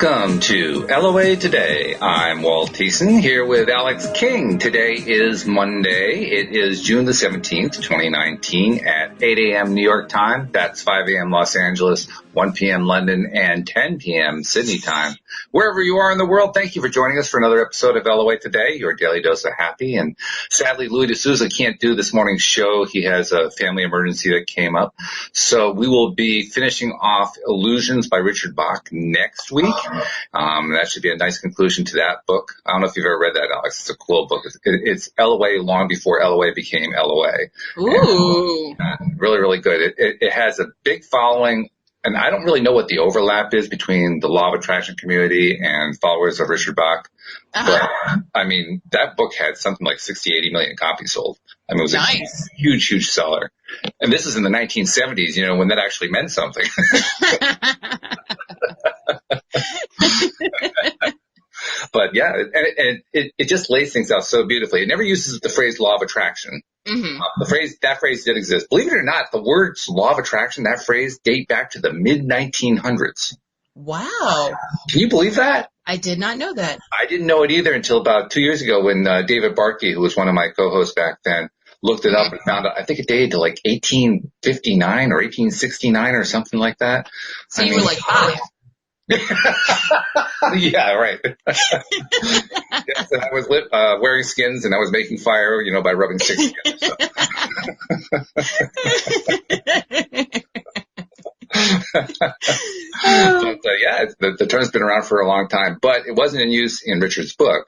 Welcome to LOA Today. I'm Walt Thiessen here with Alex King. Today is Monday. It is June the 17th, 2019 at 8 a.m. New York time. That's 5 a.m. Los Angeles, 1 p.m. London, and 10 p.m. Sydney time. Wherever you are in the world, thank you for joining us for another episode of LOA Today, your daily dose of happy. And sadly, Louis D'Souza can't do this morning's show. He has a family emergency that came up. So we will be finishing off Illusions by Richard Bach next week. That should be a nice conclusion to that book. I don't know if you've ever read that, Alex. It's a cool book. It's LOA long before LOA became LOA. Ooh. And, really, really good. It has a big following. And I don't really know what the overlap is between the law of attraction community and followers of Richard Bach. But, I mean, that book had something like 60, 80 million copies sold. I mean, it was a huge, huge seller. And this is in the 1970s, you know, when that actually meant something. But, yeah, and it just lays things out so beautifully. It never uses the phrase law of attraction. Mm-hmm. That phrase did exist. Believe it or not, the words law of attraction, that phrase, date back to the mid-1900s. Wow. Can you believe that? I did not know that. I didn't know it either until about 2 years ago when David Barkey, who was one of my co-hosts back then, looked it up and found out, I think it dated to like 1859 or 1869 or something like that. So you were like 5. Yeah, right. Yes, and I was wearing skins and I was making fire, you know, by rubbing sticks together. So. But, yeah, the term's been around for a long time, but it wasn't in use in Richard's book.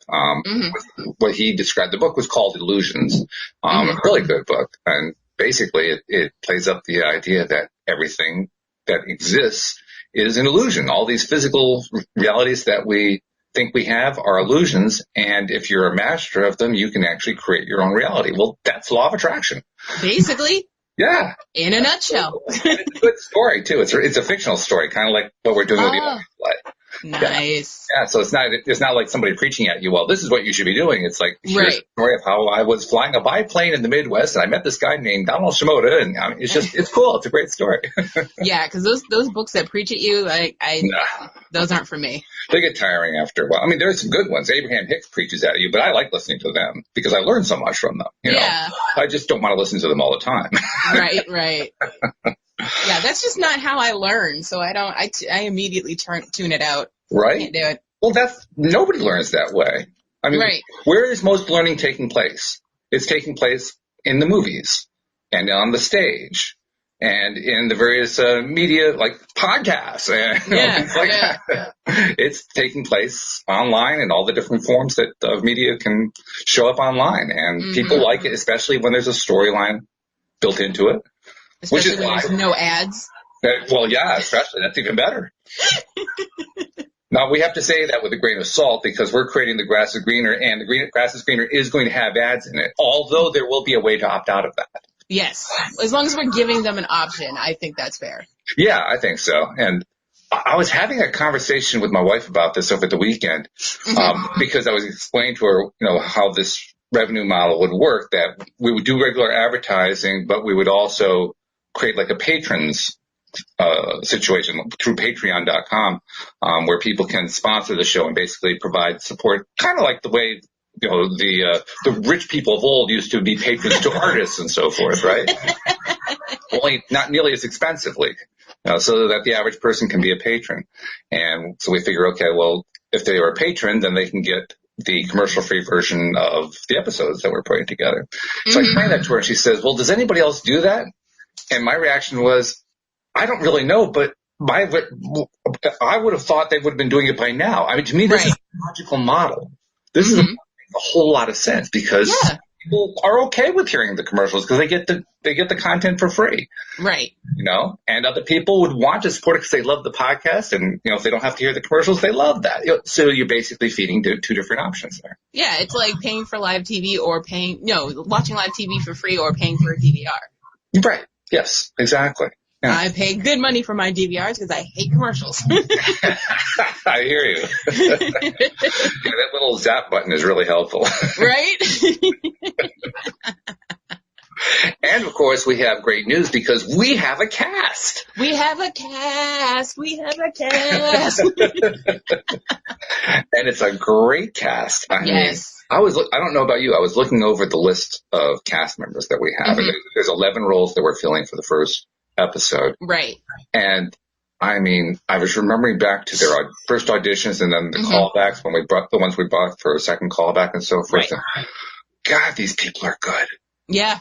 What he described, the book was called Illusions, a really good book. And basically it plays up the idea that everything that exists is an illusion. All these physical realities that we think we have are illusions, and if you're a master of them, you can actually create your own reality. Well, that's law of attraction. Basically. Yeah. In a nutshell. And it's a good story, too. It's a fictional story, kind of like what we're doing with the audio play. Nice. Yeah, so it's not like somebody preaching at you, well, this is what you should be doing. It's like, here's the story of how I was flying a biplane in the Midwest, and I met this guy named Donald Shimoda, and it's cool. It's a great story. Yeah, because those books that preach at you, those aren't for me. They get tiring after a while. I mean, there's some good ones. Abraham Hicks preaches at you, but I like listening to them because I learn so much from them. You know? I just don't want to listen to them all the time. Right. Yeah, that's just not how I learn. So I immediately tune it out. Right. Can't do it. Well, nobody learns that way. I mean, where is most learning taking place? It's taking place in the movies and on the stage and in the various media like podcasts and things like that. It's taking place online in all the different forms that media can show up online, and people like it, especially when there's a storyline built into it. Especially when there's no ads. Well, yeah, especially. That's even better. Now, we have to say that with a grain of salt because we're creating The Grass is Greener, and The Grass is Greener is going to have ads in it, although there will be a way to opt out of that. Yes. As long as we're giving them an option, I think that's fair. Yeah, I think so. And I was having a conversation with my wife about this over the weekend because I was explaining to her, you know, how this revenue model would work, that we would do regular advertising, but we would also create like a patrons situation through patreon.com where people can sponsor the show and basically provide support, kind of like the way, you know, the rich people of old used to be patrons to artists and so forth, right? Only not nearly as expensively, so that the average person can be a patron. And so we figure, okay, well, if they are a patron, then they can get the commercial-free version of the episodes that we're putting together. So I explained that to her, and she says, well, does anybody else do that? And my reaction was, I don't really know, but I would have thought they would have been doing it by now. I mean, to me, this is a logical model. This is a whole lot of sense because people are okay with hearing the commercials because they get the content for free. Right. You know, and other people would want to support it because they love the podcast, and you know, if they don't have to hear the commercials, they love that. So you're basically feeding two different options there. Yeah, it's like paying for live TV or watching live TV for free or paying for a DVR. Right. Yes, exactly. Yeah. I pay good money for my DVRs because I hate commercials. I hear you. That little zap button is really helpful. Right? And, of course, we have great news because we have a cast. We have a cast. We have a cast. And it's a great cast. I mean, I don't know about you. I was looking over the list of cast members that we have. And there's 11 roles that we're filling for the first episode. Right. And I mean, I was remembering back to their first auditions and then the callbacks when we brought the ones we brought for a second callback and so forth. Right. And God, these people are good. Yeah.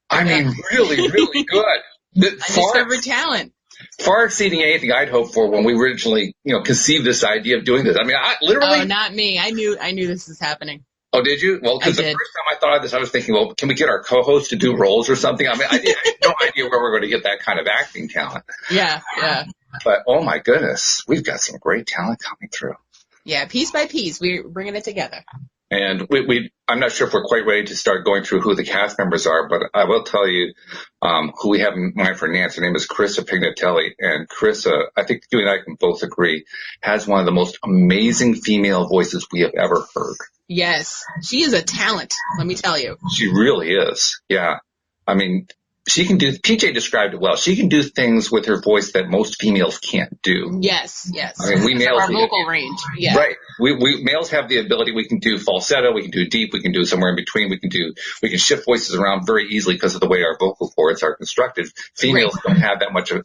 I mean, really, really good. Undiscovered talent. Far exceeding anything I'd hoped for when we originally, conceived this idea of doing this. I mean, I literally. Oh, not me. I knew this was happening. Oh, did you? Well, because the first time I thought of this, I was thinking, well, can we get our co-host to do roles or something? I mean, I had no idea where we're going to get that kind of acting talent. Yeah, yeah. But, oh my goodness, we've got some great talent coming through. Yeah, piece by piece, we're bringing it together. And I'm not sure if we're quite ready to start going through who the cast members are, but I will tell you who we have in mind for Nance. Her name is Carissa Pignatelli. And Carissa, I think you and I can both agree, has one of the most amazing female voices we have ever heard. Yes, she is a talent, let me tell you. She really is, yeah. I mean, PJ described it well. She can do things with her voice that most females can't do. Yes, yes. I mean, we males. Our vocal range, yeah. Right. We males have the ability, we can do falsetto, we can do deep, we can do somewhere in between, we can shift voices around very easily because of the way our vocal cords are constructed. Females don't have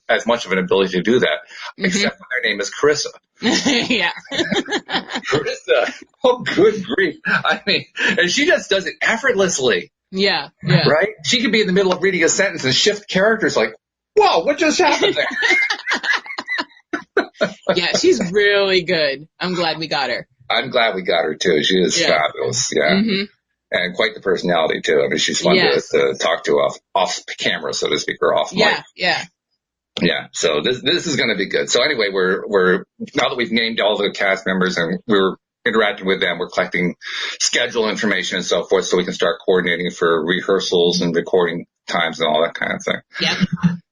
as much of an ability to do that, except when their name is Carissa. Yeah. Carissa. Oh, good grief. I mean, and she just does it effortlessly. Yeah, yeah. Right? She could be in the middle of reading a sentence and shift characters like, whoa, what just happened there? Yeah, she's really good. I'm glad we got her. I'm glad we got her, too. She is fabulous, yeah. And quite the personality, too. I mean, she's fun to talk to off camera, so to speak, or off mic. Yeah. Yeah, so this is going to be good. So anyway, we're now that we've named all the cast members and we're interacting with them, we're collecting schedule information and so forth so we can start coordinating for rehearsals and recording times and all that kind of thing. Yep.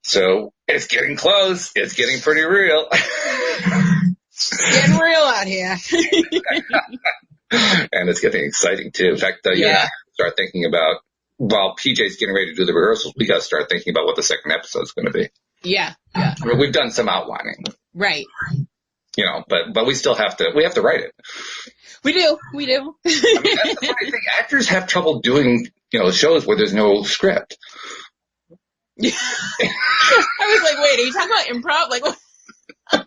So it's getting close. It's getting pretty real. It's getting real out here. And it's getting exciting too. In fact, start thinking about, while PJ's getting ready to do the rehearsals, we got to start thinking about what the second episode's going to be. Yeah. I mean, we've done some outlining. Right. But we still have to write it. We do. I mean, that's the funny thing. Actors have trouble doing, shows where there's no script. I was like, wait, are you talking about improv? Like, what? I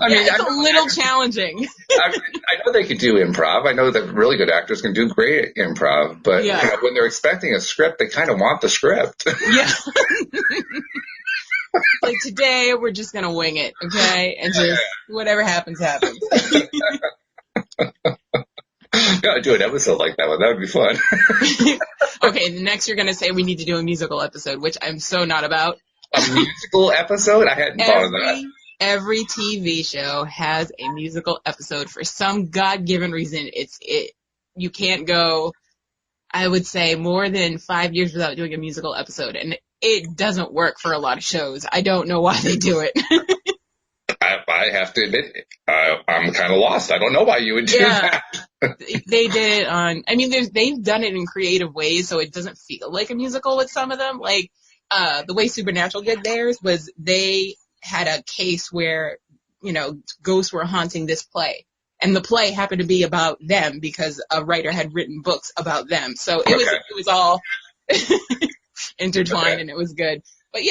mean, it's a little challenging. I know they could do improv. I know that really good actors can do great improv, but when they're expecting a script, they kind of want the script. Yeah. Like, today we're just going to wing it, okay? And just whatever happens, happens. Gotta do an episode like that one. That would be fun. Okay, next you're going to say we need to do a musical episode, which I'm so not about. A musical episode? I hadn't thought of that. Every TV show has a musical episode for some God-given reason. You can't go, I would say, more than 5 years without doing a musical episode, and it doesn't work for a lot of shows. I don't know why they do it. I have to admit, I'm kind of lost. I don't know why you would do that. They did it on, I mean, they've done it in creative ways, so it doesn't feel like a musical with some of them. Like, the way Supernatural did theirs was they had a case where, ghosts were haunting this play. And the play happened to be about them because a writer had written books about them. So it was all intertwined and it was good. But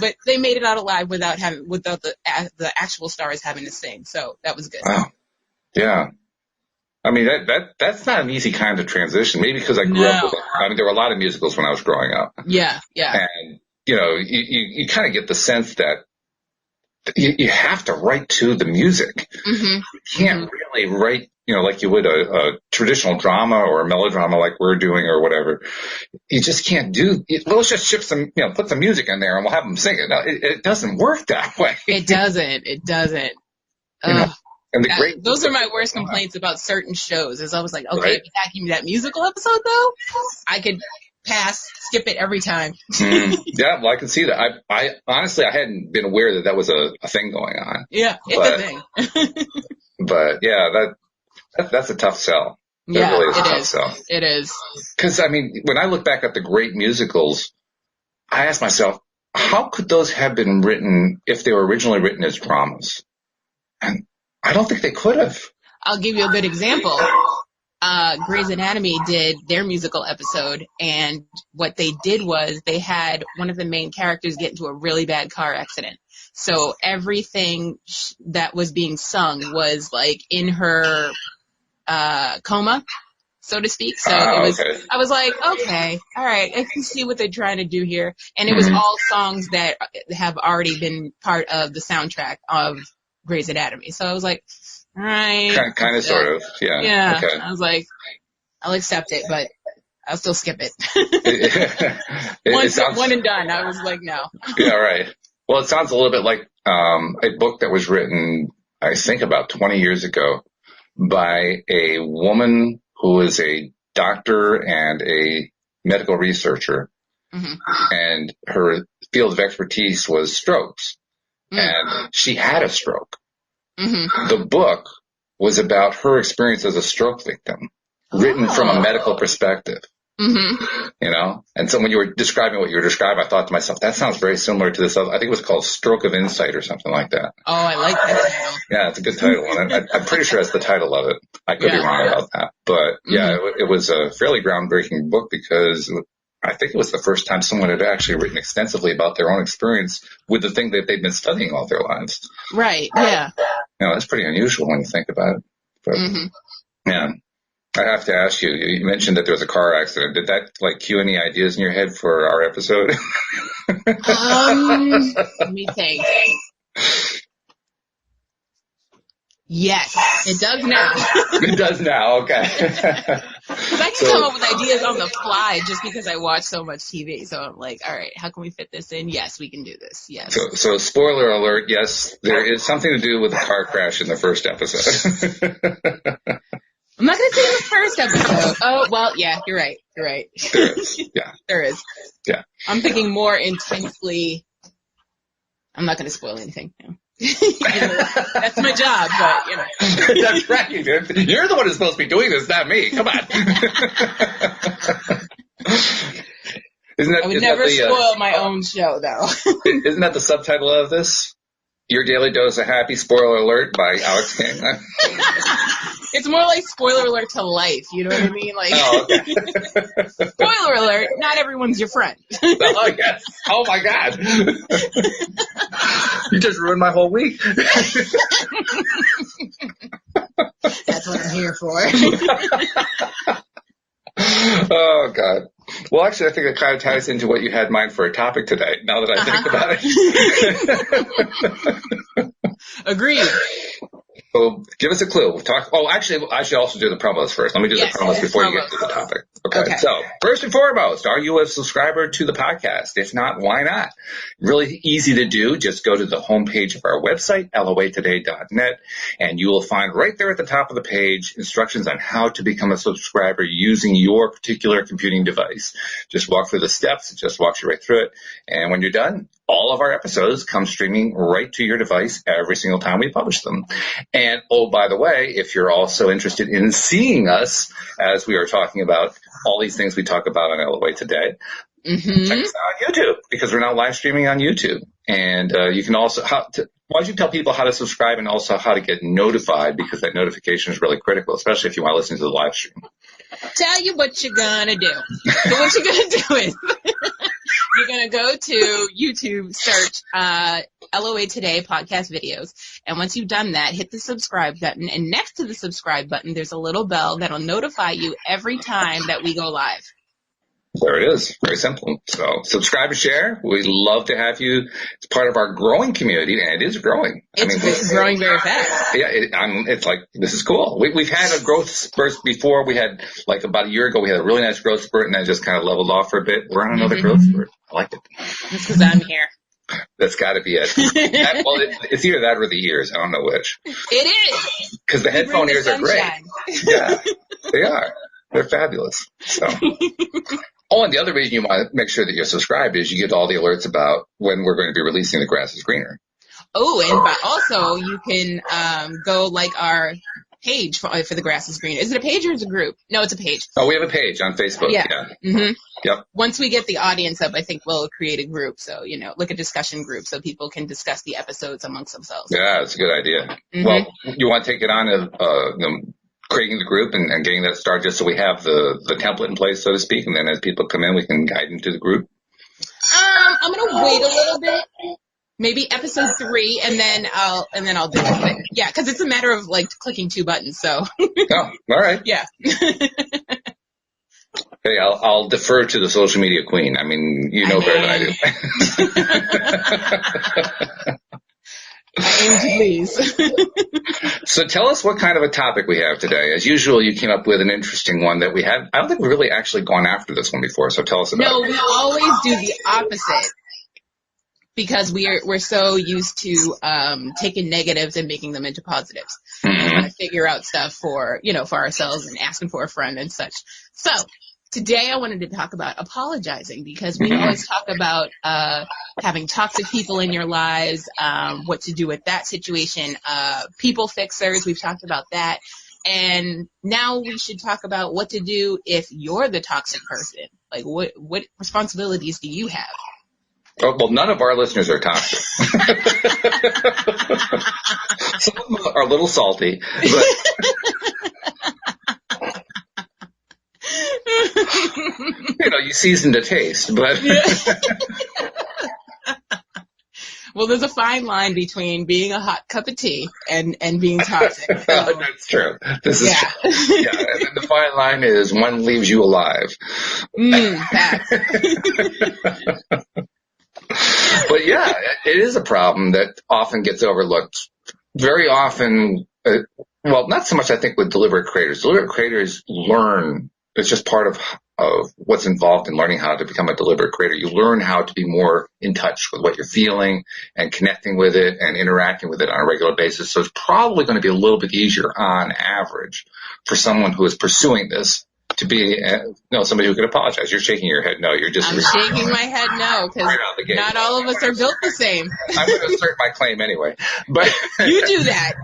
but they made it out alive without the actual stars having to sing. So that was good. Wow. Yeah. I mean, that's not an easy kind of transition. Maybe because I grew up with it. I mean, there were a lot of musicals when I was growing up. Yeah, yeah. And, you kind of get the sense that you have to write to the music. Mm-hmm. You can't really write, like you would a traditional drama or a melodrama like we're doing or whatever. You just can't do it. Well, let's just shift some, put some music in there and we'll have them sing it. No, it doesn't work that way. It doesn't. And those are my worst complaints about certain shows. Is I was like, okay, if you give me that musical episode though, I could skip it every time. Yeah, well, I can see that. I honestly, I hadn't been aware that was a thing going on. Yeah, it's a thing. But yeah, that's a tough sell. Yeah, really is it tough is. sell. It is. Because, I mean, when I look back at the great musicals, I ask myself, how could those have been written if they were originally written as dramas? And I don't think they could have. I'll give you a good example. Grey's Anatomy did their musical episode, and what they did was they had one of the main characters get into a really bad car accident. So everything that was being sung was like in her coma, so to speak. So it was, Okay. I was like, okay, all right, I can see what they're trying to do here. And it was all songs that have already been part of the soundtrack of Grey's Anatomy. So I was like, all right. Kind of, sort of, yeah. Yeah. Okay. I was like, I'll accept it, but I'll still skip it. One and done. I was like, no. Yeah, right. Well, it sounds a little bit like a book that was written, I think, about 20 years ago by a woman who was a doctor and a medical researcher. Mm-hmm. And her field of expertise was strokes. Mm-hmm. And she had a stroke. Mm-hmm. The book was about her experience as a stroke victim, written from a medical perspective. Mm-hmm. You know? And so when you were describing what you were describing, I thought to myself, that sounds very similar to this other, I think it was called Stroke of Insight or something like that. Oh, I like that title. Yeah, it's a good title. And I'm pretty sure that's the title of it. I could be wrong about that. But yeah, it was a fairly groundbreaking book because I think it was the first time someone had actually written extensively about their own experience with the thing that they've been studying all their lives. Right, yeah. You know, that's pretty unusual when you think about it. But, yeah. I have to ask you, you mentioned that there was a car accident. Did that, like, cue any ideas in your head for our episode? Let me think. Yes, it does now. It does now, okay. Because I can come up with ideas on the fly just because I watch so much TV. So I'm like, all right, how can we fit this in? Yes, we can do this. Yes. So spoiler alert, yes, there is something to do with the car crash in the first episode. I'm not going to say the first episode. Oh, well, yeah, you're right. You're right. There is. Yeah. There is. Yeah. I'm thinking more intensely. I'm not going to spoil anything. No. That's my job, but, you know. That's right. You're the one who's supposed to be doing this, not me. Come on. I would never spoil my own show, though. Isn't that the subtitle of this? Your Daily Dose of Happy, spoiler alert, by Alex King. It's more like spoiler alert to life, you know what I mean? Like, okay. Spoiler alert, not everyone's your friend. Oh, yes. Oh, my God. You just ruined my whole week. That's what I'm here for. Oh, God. Well, actually, I think it kind of ties into what you had in mind for a topic today, now that I think about it. Agreed. So give us a clue. We'll talk. Oh, actually, I should also do the promos first. Let me do the promos before you get to the topic. Okay. So first and foremost, are you a subscriber to the podcast? If not, why not? Really easy to do. Just go to the homepage of our website, loatoday.net, and you will find right there at the top of the page instructions on how to become a subscriber using your particular computing device. Just walk through the steps. It just walks you right through it. And when you're done, all of our episodes come streaming right to your device every single time we publish them. And, oh, by the way, if you're also interested in seeing us, as we are talking about all these things we talk about on LOA today, check us out on YouTube, because we're now live streaming on YouTube. And you can also, why don't you tell people how to subscribe and also how to get notified, because that notification is really critical, especially if you want to listen to the live stream. Tell you what you're going to do. So what you're going to do is you're going to go to YouTube, search LOA Today podcast videos. And once you've done that, hit the subscribe button. And next to the subscribe button, there's a little bell that'll notify you every time that we go live. There it is. Very simple. So subscribe and share. We'd love to have you as part of our growing community, and it is growing. It's growing very fast. Yeah, it's like, this is cool. We've had a growth spurt before. We had, like, about a year ago, we had a really nice growth spurt, and then just kind of leveled off for a bit. We're on another growth spurt. I like it. That's because I'm here. That's got to be it. It's either that or the ears. I don't know which. It is. Because the headphone ears are great. Yeah, they are. They're fabulous. So. Oh, and the other reason you want to make sure that you're subscribed is you get all the alerts about when we're going to be releasing The Grass is Greener. Oh, and but also you can go like our page for the grass is green. Is it a page or is it a group? No, it's a page. Oh, we have a page on Facebook. Yeah. Mm-hmm. Yep. Once we get the audience up, I think we'll create a group. So, like a discussion group so people can discuss the episodes amongst themselves. Yeah, that's a good idea. Mm-hmm. Well, you want to take it on creating the group and getting that started just so we have the template in place, so to speak, and then as people come in, we can guide them to the group? I'm going to wait a little bit. Maybe episode 3, and then I'll do it. Yeah, because it's a matter of like clicking 2 buttons. So. Oh, all right. Yeah. Hey, I'll defer to the social media queen. I mean, you know better than I do. I aim to please. So tell us what kind of a topic we have today. As usual, you came up with an interesting one that we had. I don't think we've really actually gone after this one before. So tell us about it. No, we always do the opposite. Because we're so used to taking negatives and making them into positives. Mm-hmm. We want to figure out stuff for ourselves and asking for a friend and such. So today I wanted to talk about apologizing because we always talk about having toxic people in your lives, what to do with that situation, people fixers. We've talked about that. And now we should talk about what to do if you're the toxic person. Like what responsibilities do you have? Oh, well, none of our listeners are toxic. Some of them are a little salty, but you season to taste. But well, there's a fine line between being a hot cup of tea and being toxic. So. That's true. This is true. Yeah, and then the fine line is one leaves you alive. Facts. But yeah, it is a problem that often gets overlooked. Very often, not so much I think with deliberate creators. Deliberate creators learn. It's just part of what's involved in learning how to become a deliberate creator. You learn how to be more in touch with what you're feeling and connecting with it and interacting with it on a regular basis. So it's probably going to be a little bit easier on average for someone who is pursuing this to be somebody who can apologize. You're shaking your head no. You're just I'm shaking my head no because right out the gate. Not all of us are built the same. I'm going to assert my claim anyway. But you do that.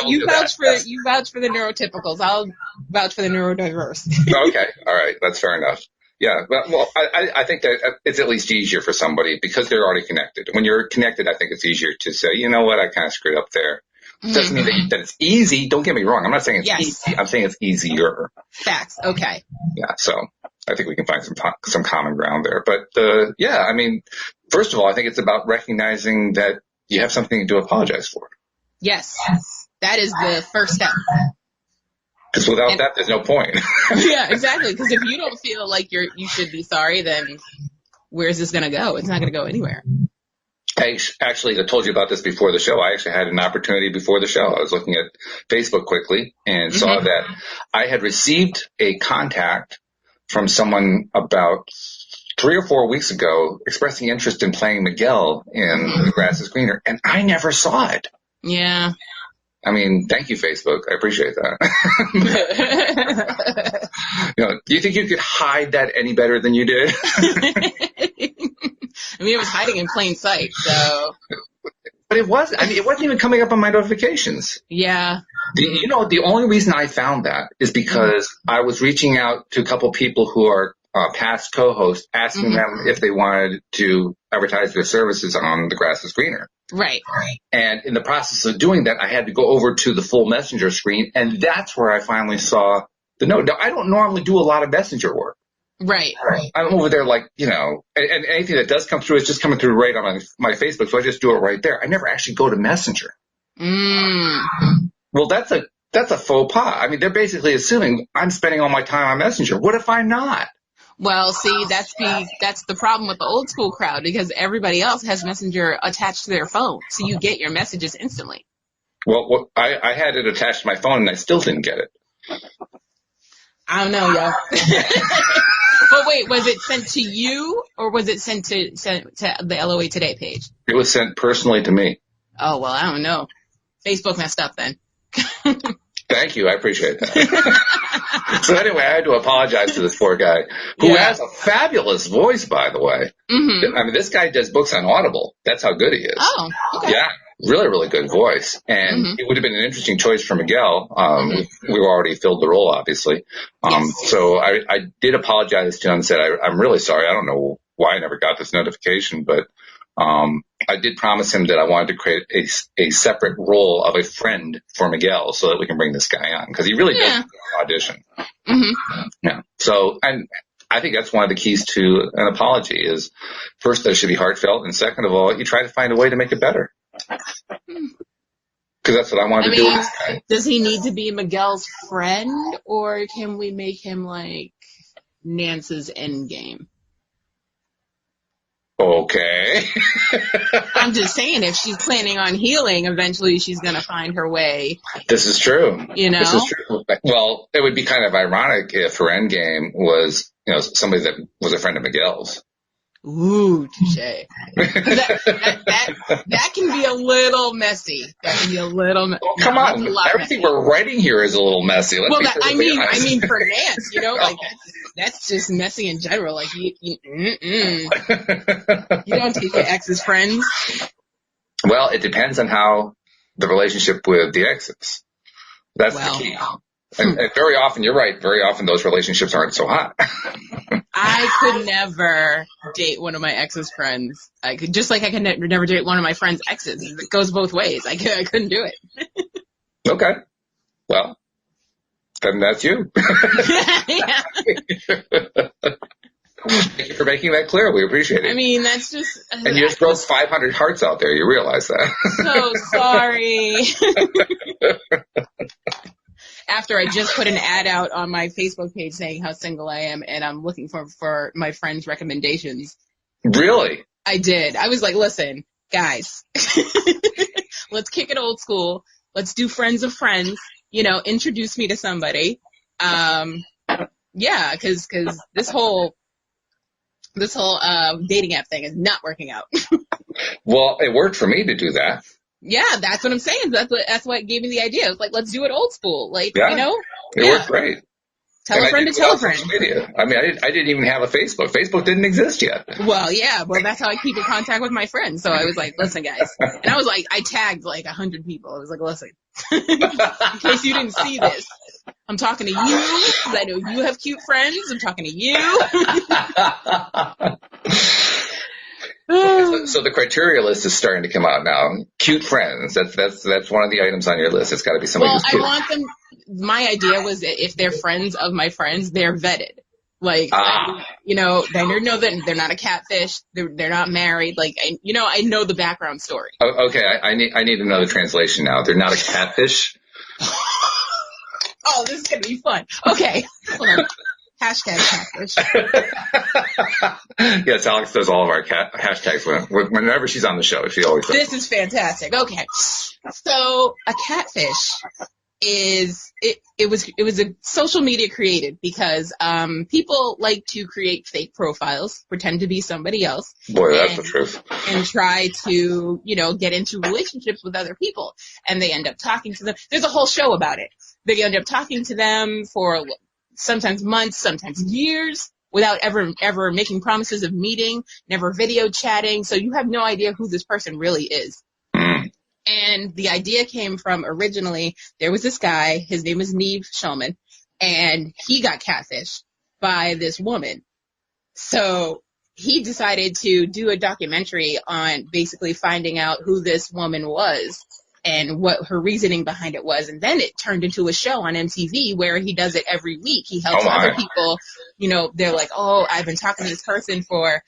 You vouch for the neurotypicals. I'll vouch for the neurodiverse. Okay, all right, that's fair enough. Yeah, well, I think that it's at least easier for somebody because they're already connected. When you're connected, I think it's easier to say, you know what, I kind of screwed up there. Doesn't mean that it's easy. Don't get me wrong. I'm not saying it's easy. I'm saying it's easier. Facts. Okay. Yeah. So I think we can find some common ground there. But first of all, I think it's about recognizing that you have something to apologize for. Yes. That is the first step. Because without that, there's no point. Yeah, exactly. Because if you don't feel like you should be sorry, then where's this going to go? It's not going to go anywhere. I told you about this before the show. I actually had an opportunity before the show. I was looking at Facebook quickly and saw that I had received a contact from someone about 3 or 4 weeks ago expressing interest in playing Miguel in The Grass is Greener, and I never saw it. Yeah. I mean, thank you, Facebook. I appreciate that. Do you think you could hide that any better than you did? It was hiding in plain sight, so. But it wasn't even coming up on my notifications. Yeah. The only reason I found that is because I was reaching out to a couple people who are past co-hosts, asking them if they wanted to advertise their services on The Grass is Greener. Right. And in the process of doing that, I had to go over to the full messenger screen, and that's where I finally saw the note. Now, I don't normally do a lot of messenger work. Right. I'm over there and anything that does come through is just coming through right on my Facebook, so I just do it right there. I never actually go to Messenger. Well, that's a faux pas. I mean, they're basically assuming I'm spending all my time on Messenger. What if I'm not? Well, see, that's the problem with the old school crowd because everybody else has Messenger attached to their phone, so you get your messages instantly. Well, I had it attached to my phone and I still didn't get it. I don't know, yo. But wait, was it sent to you or was it sent to the LOA Today page? It was sent personally to me. Oh, well, I don't know. Facebook messed up then. Thank you. I appreciate that. So anyway, I had to apologize to this poor guy who has a fabulous voice, by the way. I mean, this guy does books on Audible. That's how good he is. Oh, okay. Yeah. really, really good voice. And it would have been an interesting choice for Miguel. We already filled the role, obviously. So I did apologize to him and said, I'm really sorry. I don't know why I never got this notification, but I did promise him that I wanted to create a separate role of a friend for Miguel so that we can bring this guy on, because he really does audition. Yeah. So, and I think that's one of the keys to an apology is, first, that it should be heartfelt, and second of all, you try to find a way to make it better. Because that's what I wanted to do with this guy. Does he need to be Miguel's friend, or can we make him like Nance's endgame? Okay. I'm just saying, if she's planning on healing, eventually she's going to find her way. This is true. You know? This is true. Well, it would be kind of ironic if her endgame was, somebody that was a friend of Miguel's. Ooh, touche. That can be a little messy. That can be a little. Oh, come on! Everything we're writing here is a little messy. I mean, for Nance, like that's just messy in general. Like you don't take your ex's friends. Well, it depends on how the relationship with the ex is. That's the key. And very often, you're right. Very often, those relationships aren't so hot. I could never date one of my ex's friends. I could never date one of my friend's exes. It goes both ways. I couldn't do it. Okay. Well, then that's you. Thank you for making that clear. We appreciate it. I mean, that's just... And you just broke 500 hearts out there. You realize that. So sorry. After I just put an ad out on my Facebook page saying how single I am, and I'm looking for my friends' recommendations. Really? I did. I was like, listen, guys, let's kick it old school. Let's do friends of friends. Introduce me to somebody. Yeah, because this whole dating app thing is not working out. Well, it worked for me to do that. Yeah, that's what I'm saying. That's what gave me the idea. It's like, let's do it old school. It worked great. Tell a friend to tell a friend. I mean, I didn't even have a Facebook. Facebook didn't exist yet. Well, yeah. Well, that's how I keep in contact with my friends. So I was like, listen, guys. And I was like, I tagged like 100 people. I was like, listen, in case you didn't see this, I'm talking to you because I know you have cute friends. I'm talking to you. Okay, so the criteria list is starting to come out now. Cute friends. That's one of the items on your list. It's got to be somebody who's cute. I want them. My idea was that if they're friends of my friends, they're vetted. I know that they're not a catfish. They're not married. I know the background story. Oh, okay, I need another translation now. They're not a catfish. Oh, this is gonna be fun. Okay, hold on. Hashtag catfish. Yes, Alex does all of our hashtags whenever she's on the show. She always does. This is fantastic. Okay, so a catfish it was a social media created because people like to create fake profiles, pretend to be somebody else. Boy, that's the truth. And try to get into relationships with other people, and they end up talking to them. There's a whole show about it. They end up talking to them for sometimes months, sometimes years, without ever making promises of meeting, never video chatting. So you have no idea who this person really is. And the idea came from, originally, there was this guy, his name was Neve Shulman, and he got catfished by this woman. So he decided to do a documentary on basically finding out who this woman was and what her reasoning behind it was. And then it turned into a show on MTV where he does it every week. He helps other people, they're like, oh, I've been talking to this person for,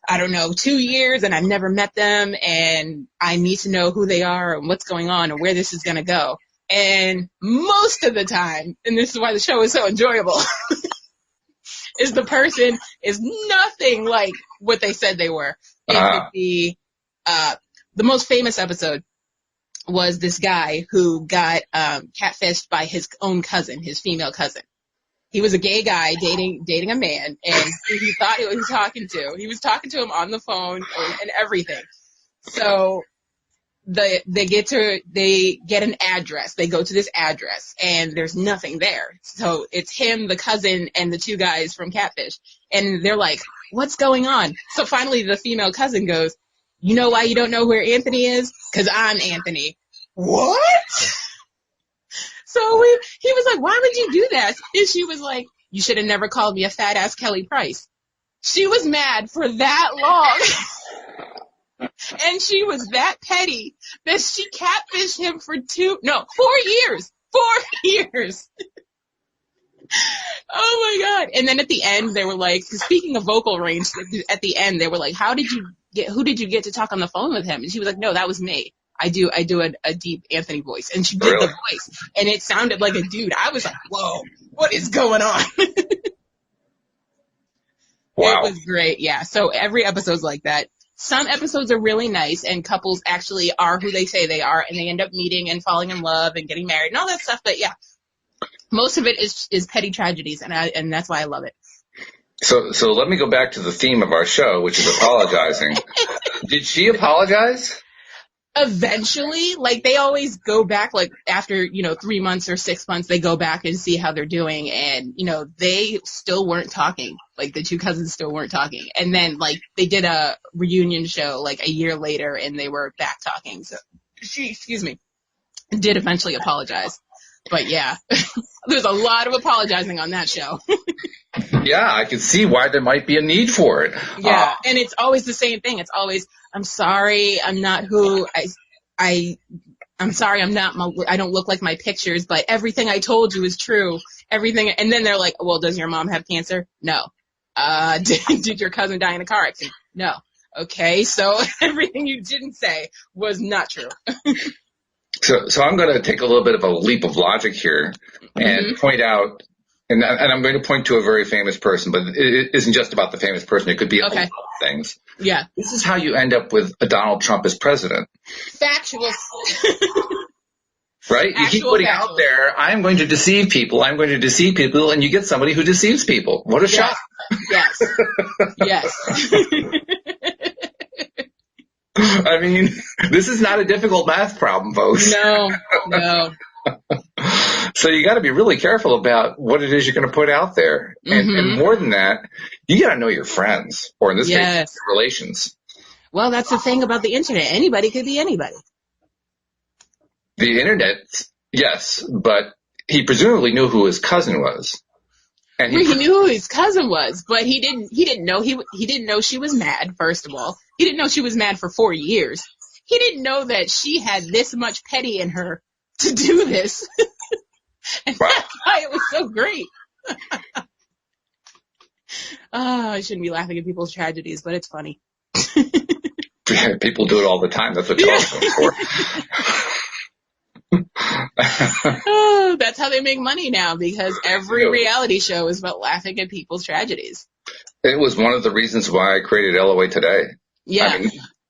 2 years, and I've never met them, and I need to know who they are and what's going on and where this is going to go. And most of the time, and this is why the show is so enjoyable, is the person is nothing like what they said they were. It could be, the most famous episode was this guy who got catfished by his own cousin, his female cousin. He was a gay guy dating a man, and he thought he was talking to. He was talking to him on the phone and everything. So they get an address. They go to this address, and there's nothing there. So it's him, the cousin, and the two guys from Catfish. And they're like, what's going on? So finally the female cousin goes, you know why you don't know where Anthony is? Because I'm Anthony. What? So he was like, why would you do that? And she was like, you should have never called me a fat ass Kelly Price. She was mad for that long. And she was that petty that she catfished him for 4 years. 4 years. Oh my God. And then at the end, they were like, speaking of vocal range, at the end, they were like, who did you get to talk on the phone with him? And she was like, no, that was me. I do a deep Anthony voice. And she did the voice. And it sounded like a dude. I was like, whoa, what is going on? Wow. It was great. Yeah. So every episode's like that. Some episodes are really nice and couples actually are who they say they are and they end up meeting and falling in love and getting married and all that stuff. But yeah, most of it is petty tragedies and that's why I love it. So let me go back to the theme of our show, which is apologizing. Did she apologize? Eventually, like they always go back, like after, 3 months or 6 months, they go back and see how they're doing. And, they still weren't talking. Like the two cousins still weren't talking. And then like they did a reunion show like a year later and they were back talking. So she, did eventually apologize. But yeah, there's a lot of apologizing on that show. Yeah, I can see why there might be a need for it. Yeah, and it's always the same thing. It's always, I'm sorry, I'm not who I'm sorry, I don't look like my pictures, but everything I told you is true. Everything, and then they're like, well, does your mom have cancer? No. Did your cousin die in a car accident? No. Okay, so everything you didn't say was not true. So I'm going to take a little bit of a leap of logic here and point out, and I'm going to point to a very famous person, but it isn't just about the famous person. It could be a lot of things. Yeah. This is how you end up with a Donald Trump as president. Factual. Right? You keep putting out there, I'm going to deceive people, and you get somebody who deceives people. What a shock. Yes. Yes. I mean, this is not a difficult math problem, folks. No. So you got to be really careful about what it is you're going to put out there. And more than that, you got to know your friends, or in this case, your relations. Well, that's the thing about the internet. Anybody could be anybody. The internet, yes, but he presumably knew who his cousin was. And he knew who his cousin was, but he didn't know she was mad, first of all. He didn't know she was mad for 4 years. He didn't know that she had this much petty in her to do this. And that's why it was so great. I shouldn't be laughing at people's tragedies, but it's funny. People do it all the time. That's what television's for. Oh, that's how they make money now, because every reality show is about laughing at people's tragedies. It was one of the reasons why I created LOA Today. Yeah,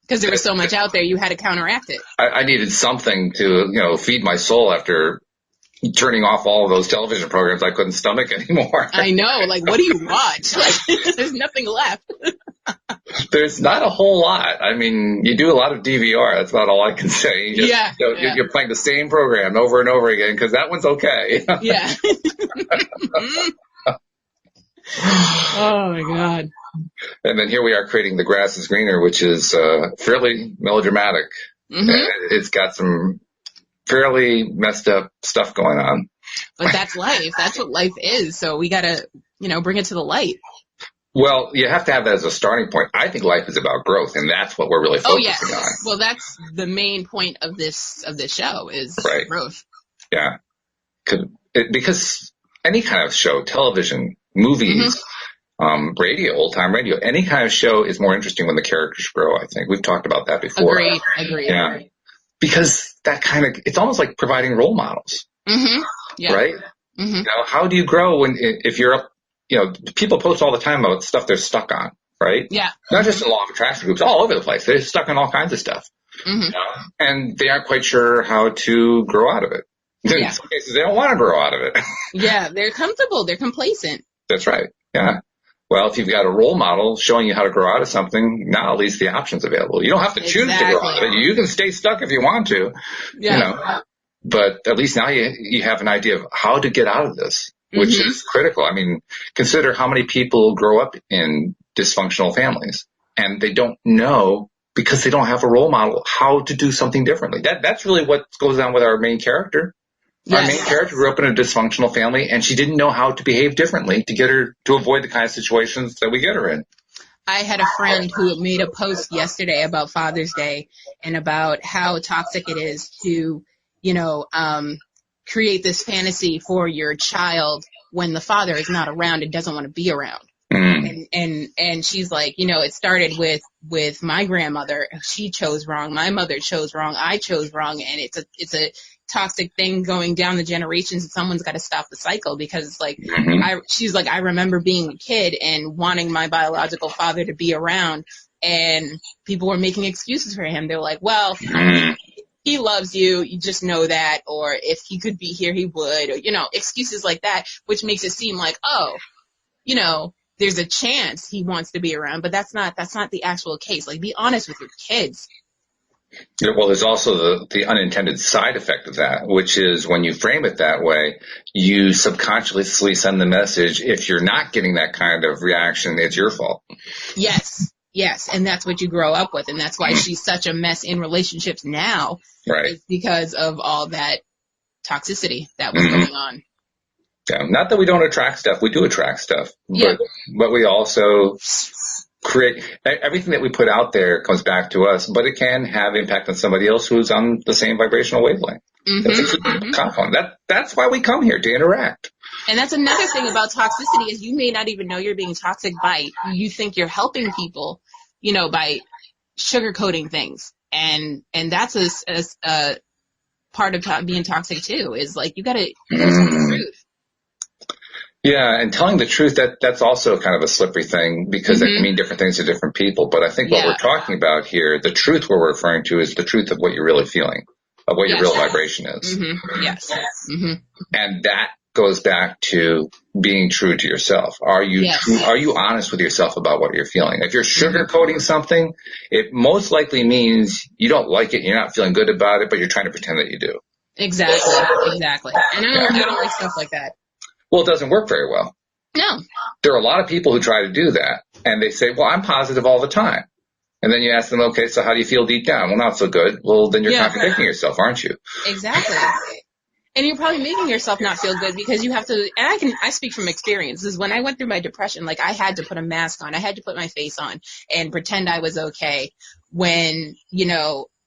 because there was so much out there, you had to counteract it. I needed something to, feed my soul after turning off all of those television programs I couldn't stomach anymore. I know. Like, what do you watch? Like, there's nothing left. There's not a whole lot. I mean, you do a lot of DVR. That's about all I can say. You're playing the same program over and over again because that one's okay. Yeah. Oh, my God. And then here we are creating The Grass is Greener, which is fairly melodramatic. It's got some fairly messed up stuff going on. But that's life. That's what life is. So we got to, bring it to the light. Well, you have to have that as a starting point. I think life is about growth, and that's what we're really focusing on. Well, that's the main point of this show is growth. Yeah. Because any kind of show, television, movies, radio, old-time radio, any kind of show is more interesting when the characters grow, I think. We've talked about that before. Agreed. Yeah. Because it's almost like providing role models. Yeah. Right? How do you grow if you're up, people post all the time about stuff they're stuck on, right? Yeah. Not just in law of attraction groups, all over the place. They're stuck on all kinds of stuff. And they aren't quite sure how to grow out of it. In some cases, they don't want to grow out of it. Yeah, they're comfortable. They're complacent. That's right. Yeah. Well, if you've got a role model showing you how to grow out of something, now at least the option's available. You don't have to choose to grow out of it. You can stay stuck if you want to, but at least now you have an idea of how to get out of this, which is critical. I mean, consider how many people grow up in dysfunctional families and they don't know because they don't have a role model how to do something differently. That's really what goes on with our main character. Our main character grew up in a dysfunctional family, and she didn't know how to behave differently to get her to avoid the kind of situations that we get her in. I had a friend who made a post yesterday about Father's Day and about how toxic it is to, create this fantasy for your child when the father is not around and doesn't want to be around. And she's like, it started with my grandmother. She chose wrong. My mother chose wrong. I chose wrong. And it's a toxic thing going down the generations, and someone's got to stop the cycle, because it's like, she's like, I remember being a kid and wanting my biological father to be around, and people were making excuses for him. They're like, well, he loves you. You just know that. Or if he could be here, he would, or, excuses like that, which makes it seem like, there's a chance he wants to be around, but that's not the actual case. Like, be honest with your kids. Yeah, well, there's also the unintended side effect of that, which is when you frame it that way, you subconsciously send the message, if you're not getting that kind of reaction, it's your fault. Yes. And that's what you grow up with. And that's why she's such a mess in relationships now. Right. It's because of all that toxicity that was going on. Yeah. Not that we don't attract stuff. We do attract stuff. Yeah. But we also create everything that we put out there comes back to us, but it can have impact on somebody else who's on the same vibrational wavelength. That's why we come here, to interact. And that's another thing about toxicity, is you may not even know you're being toxic by, you think you're helping people, by sugarcoating things. And that's a part of being toxic too, is like, you gotta tell the truth. Yeah, and telling the truth, that's also kind of a slippery thing, because that can mean different things to different people. But I think what we're talking about here, the truth we're referring to, is the truth of what you're really feeling, of what your real vibration is. Yes. And that goes back to being true to yourself. Are you are you honest with yourself about what you're feeling? If you're sugarcoating something, it most likely means you don't like it, you're not feeling good about it, but you're trying to pretend that you do. Exactly. And I don't like stuff like that. Well, it doesn't work very well. No. There are a lot of people who try to do that, and they say, well, I'm positive all the time. And then you ask them, okay, so how do you feel deep down? Well, not so good. Well, then you're contradicting yourself, aren't you? Exactly. And you're probably making yourself not feel good, because you have to, and I speak from experience, is when I went through my depression, like, I had to put a mask on. I had to put my face on and pretend I was okay when,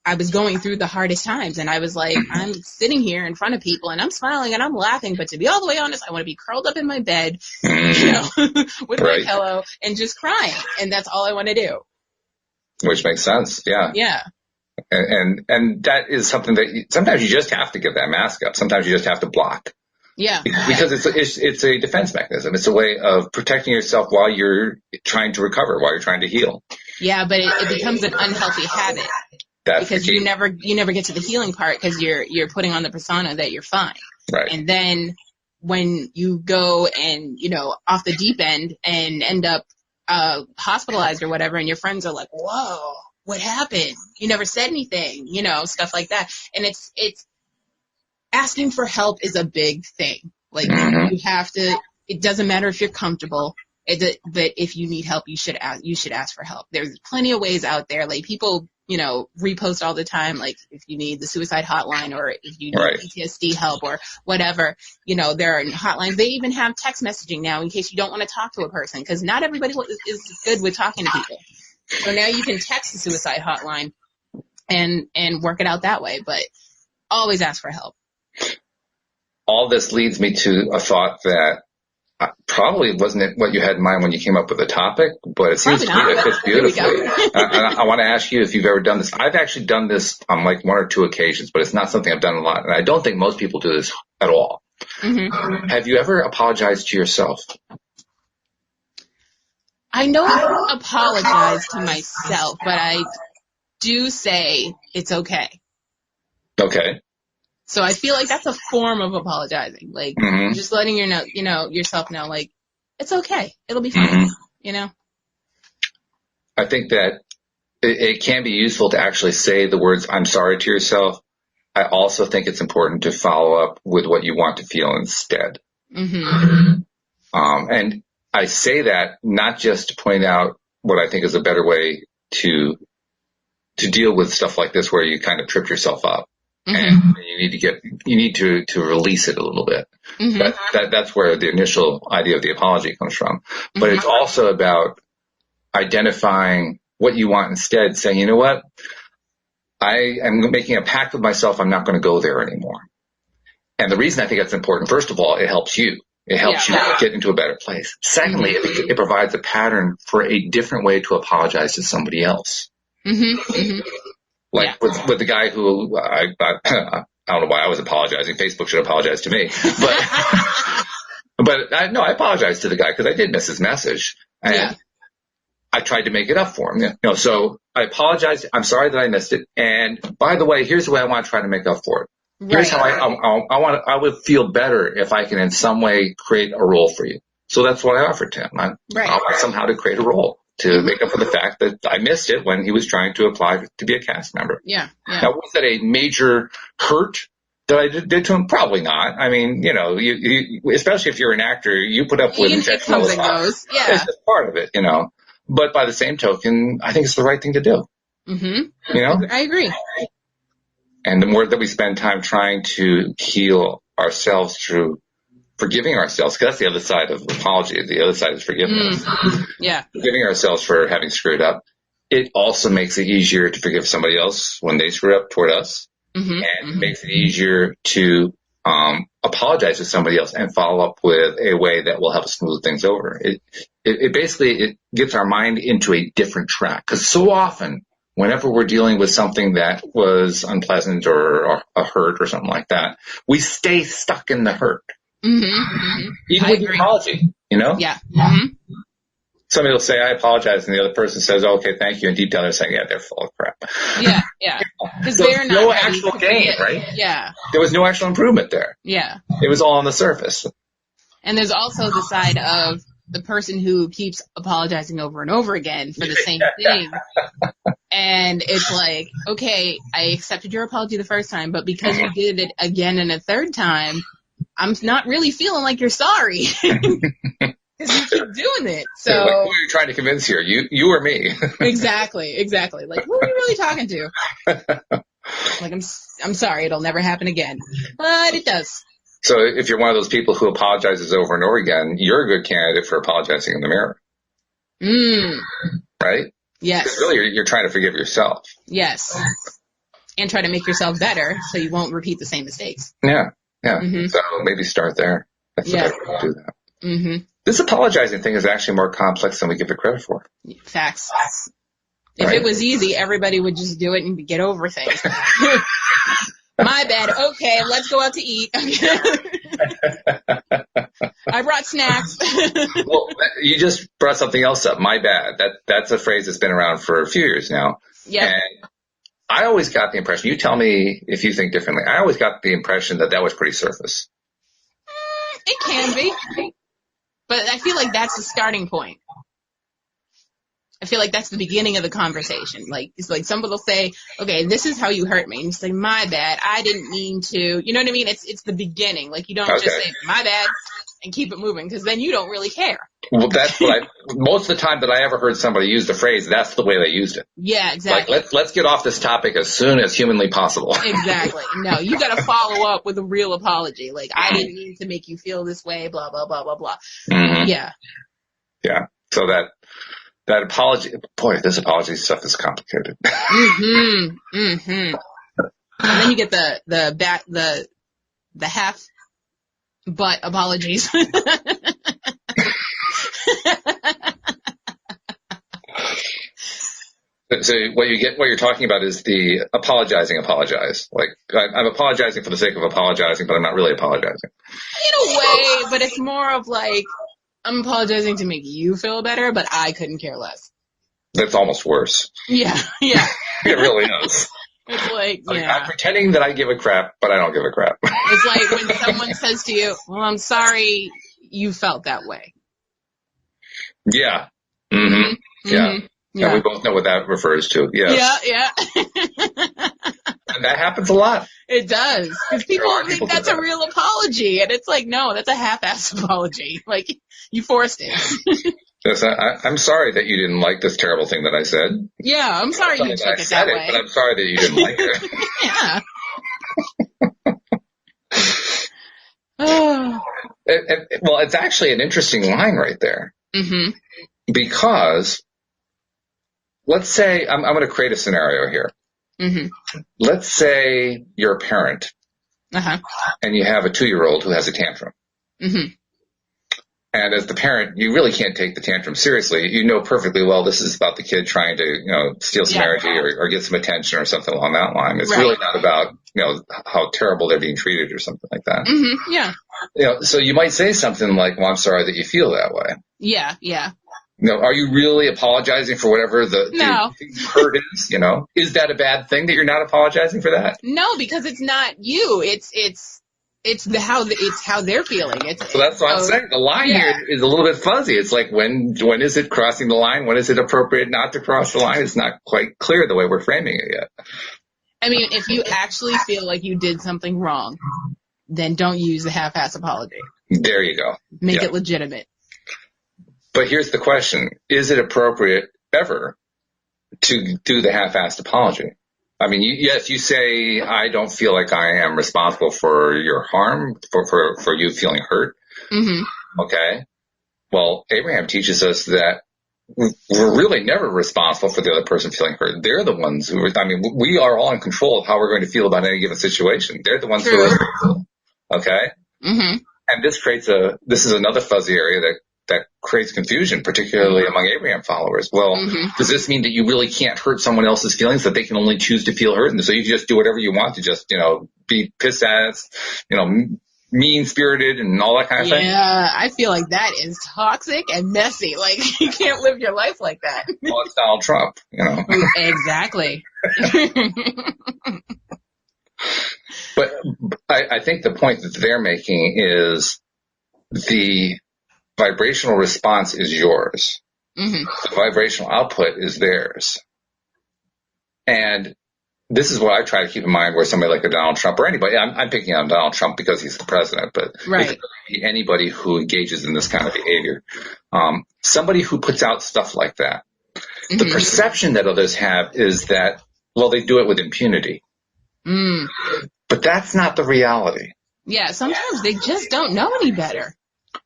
I was going through the hardest times, and I was like, I'm sitting here in front of people and I'm smiling and I'm laughing, but to be all the way honest, I want to be curled up in my bed, with my pillow and just crying. And that's all I want to do. Which makes sense. Yeah. Yeah. And that is something that sometimes you just have to give that mask up. Sometimes you just have to block. Yeah. Because it's a defense mechanism. It's a way of protecting yourself while you're trying to recover, while you're trying to heal. Yeah, but it becomes an unhealthy habit. Because you never get to the healing part, because you're putting on the persona that you're fine. Right. And then when you go and, off the deep end and end up hospitalized or whatever, and your friends are like, whoa, what happened? You never said anything, stuff like that. And it's asking for help is a big thing. Like, you have to, it doesn't matter if you're comfortable, but if you need help, you should ask for help. There's plenty of ways out there. Like, people, repost all the time, like, if you need the suicide hotline, or if you need PTSD help or whatever, there are hotlines. They even have text messaging now in case you don't want to talk to a person, because not everybody is good with talking to people. So now you can text the suicide hotline and work it out that way, but always ask for help. All this leads me to a thought that probably wasn't what you had in mind when you came up with the topic, but it seems to me it fits beautifully. I want to ask you if you've ever done this. I've actually done this on like one or two occasions, but it's not something I've done a lot, and I don't think most people do this at all. Have you ever apologized to yourself? I don't apologize to myself, but I do say it's okay. Okay. So I feel like that's a form of apologizing, like just letting yourself know, like, it's okay, it'll be fine, I think that it can be useful to actually say the words "I'm sorry" to yourself. I also think it's important to follow up with what you want to feel instead. And I say that not just to point out what I think is a better way to to deal with stuff like this where you kind of trip yourself up. Mm-hmm. And you need to release it a little bit. Mm-hmm. That's where the initial idea of the apology comes from. But Mm-hmm. it's also about identifying what you want instead, saying, you know what? I am making a pact with myself. I'm not going to go there anymore. And the reason I think that's important, first of all, it helps you. It helps you get into a better place. Secondly, it provides a pattern for a different way to apologize to somebody else. Mm-hmm. Mm-hmm. Like with the guy who I don't know why I was apologizing. Facebook should apologize to me, but I apologized to the guy because I did miss his message, and I tried to make it up for him. So I apologized. I'm sorry that I missed it, and by the way, here's the way I want to try to make up for it. Here's how I would feel better if I can in some way create a role for you. So that's what I offered to him. I want somehow to create a role to make up for the fact that I missed it when he was trying to apply to be a cast member. Yeah. Now, was that a major hurt that I did to him? Probably not. I mean, you especially if you're an actor, you put up with rejection all the time. Yeah. It's just part of it, But by the same token, I think it's the right thing to do. Mm-hmm. I agree. And the more that we spend time trying to heal ourselves through forgiving ourselves, because that's the other side of apology. The other side is forgiveness. Yeah. Forgiving ourselves for having screwed up. It also makes it easier to forgive somebody else when they screw up toward us. Mm-hmm. And it makes it easier to apologize to somebody else and follow up with a way that will help smooth things over. It basically gets our mind into a different track. Because so often, whenever we're dealing with something that was unpleasant or a hurt or something like that, we stay stuck in the hurt. Mm-hmm. Even with the apology, Yeah. Mm-hmm. Somebody will say, I apologize, and the other person says, okay, thank you, and deep down they're saying, yeah, they're full of crap. Yeah. Because they're not no actual gain, right? Yeah. There was no actual improvement there. Yeah. It was all on the surface. And there's also the side of the person who keeps apologizing over and over again for the same thing. And it's like, okay, I accepted your apology the first time, but because you did it again and a third time, I'm not really feeling like you're sorry. Because you keep doing it. So who are you trying to convince here? You or me? Exactly. Like, who are you really talking to? Like, I'm sorry, it'll never happen again. But it does. So if you're one of those people who apologizes over and over again, you're a good candidate for apologizing in the mirror. Right? Yes. Because really, you're trying to forgive yourself. Yes. And try to make yourself better so you won't repeat the same mistakes. Yeah. Mm-hmm. So maybe start there. That's the better way to do that. Mm-hmm. This apologizing thing is actually more complex than we give it credit for. Facts. If it was easy, everybody would just do it and get over things. My bad. Okay, let's go out to eat. I brought snacks. Well, you just brought something else up. My bad. That's a phrase that's been around for a few years now. Yeah. And I always got the impression, you tell me if you think differently, I always got the impression that was pretty surface. It can be. But I feel like that's the starting point. I feel like that's the beginning of the conversation. Like, it's like somebody will say, okay, this is how you hurt me. And you say, my bad. I didn't mean to. You know what I mean? It's the beginning. Like, you don't just say, my bad, and keep it moving, because then you don't really care. Well, that's what most of the time that I ever heard somebody use the phrase, that's the way they used it. Yeah, exactly. Like, let's get off this topic as soon as humanly possible. Exactly. No, you got to follow up with a real apology. Like, I didn't mean to make you feel this way, blah, blah, blah, blah, blah. Mm-hmm. Yeah. Yeah. So that apology, boy, this apology stuff is complicated. Mm-hmm. Mm-hmm. And then you get the half butt apologies. So what you're talking about is the apologize. Like, I'm apologizing for the sake of apologizing, but I'm not really apologizing. In a way, but it's more of like, I'm apologizing to make you feel better, but I couldn't care less. That's almost worse. Yeah. It really is. It's like, I'm pretending that I give a crap, but I don't give a crap. It's like when someone says to you, well, I'm sorry you felt that way. Yeah. Mm-hmm. Yeah. Mm-hmm. Yeah, we both know what that refers to. Yes. Yeah. And that happens a lot. It does. Because people think that's a real apology. And it's like, no, that's a half-assed apology. Like, you forced it. Yes, I'm sorry that you didn't like this terrible thing that I said. Yeah, I'm sorry you took it that way. But I'm sorry that you didn't like it. Yeah. Well, it's actually an interesting line right there. Mm-hmm. Because let's say, I'm going to create a scenario here. Mm-hmm. Let's say you're a parent. Uh-huh. And you have a 2-year-old who has a tantrum. Mm-hmm. And as the parent, you really can't take the tantrum seriously. You know perfectly well this is about the kid trying to, steal some energy or get some attention or something along that line. It's really not about, how terrible they're being treated or something like that. Mm-hmm. Yeah. So you might say something like, well, I'm sorry that you feel that way. Yeah, yeah. Are you really apologizing for whatever the hurt is? Is that a bad thing that you're not apologizing for that? No, because it's not you. It's how they're feeling. So that's what I'm saying. The line here is a little bit fuzzy. It's like when is it crossing the line? When is it appropriate not to cross the line? It's not quite clear the way we're framing it yet. I mean, if you actually feel like you did something wrong, then don't use the half-ass apology. There you go. Make it legitimate. But here's the question. Is it appropriate ever to do the half-assed apology? I mean, yes, you say, I don't feel like I am responsible for your harm, for you feeling hurt. Mm-hmm. Okay. Well, Abraham teaches us that we're really never responsible for the other person feeling hurt. They're the ones we are all in control of how we're going to feel about any given situation. They're the ones who are responsible. Okay. Mm-hmm. And this is another fuzzy area that creates confusion, particularly among Abraham followers. Well, does this mean that you really can't hurt someone else's feelings, that they can only choose to feel hurt? And so you can just do whatever you want to just, be pissed ass, mean-spirited and all that kind of thing? Yeah, I feel like that is toxic and messy. Like, you can't live your life like that. Well, it's Donald Trump, Exactly. But I think the point that they're making is the vibrational response is yours. Mm-hmm. The vibrational output is theirs. And this is what I try to keep in mind where somebody like a Donald Trump or anybody, I'm picking on Donald Trump because he's the president, but it could be anybody who engages in this kind of behavior. Somebody who puts out stuff like that. Mm-hmm. The perception that others have is that, well, they do it with impunity. Mm. But that's not the reality. Yeah, sometimes they just don't know any better.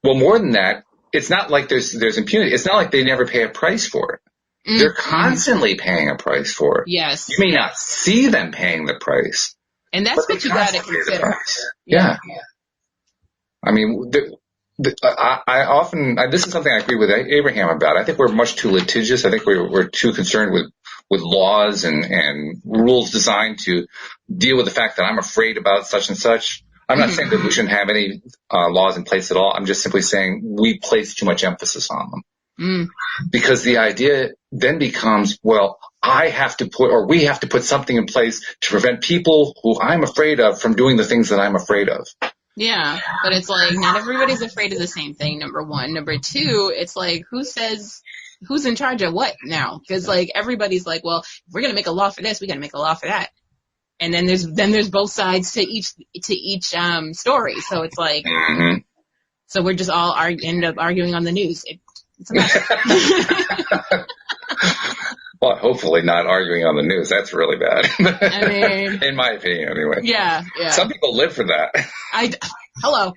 Well, more than that, it's not like there's impunity. It's not like they never pay a price for it. Mm-hmm. They're constantly paying a price for it. Yes. You may not see them paying the price. And that's what you got to consider. Yeah. I mean, I often, this is something I agree with Abraham about. I think we're much too litigious. I think we're too concerned with laws and rules designed to deal with the fact that I'm afraid about such and such. I'm not saying that we shouldn't have any laws in place at all. I'm just simply saying we place too much emphasis on them. Mm. Because the idea then becomes, well, we have to put something in place to prevent people who I'm afraid of from doing the things that I'm afraid of. Yeah, but it's like not everybody's afraid of the same thing, number one. Number two, it's like who's in charge of what now? Because like everybody's like, well, if we're going to make a law for this, we got to make a law for that. And then there's both sides to each story. So it's like, so we're just all end up arguing on the news. It's a mess. Well, hopefully not arguing on the news. That's really bad. I mean, in my opinion, anyway. Yeah. Some people live for that. Hello.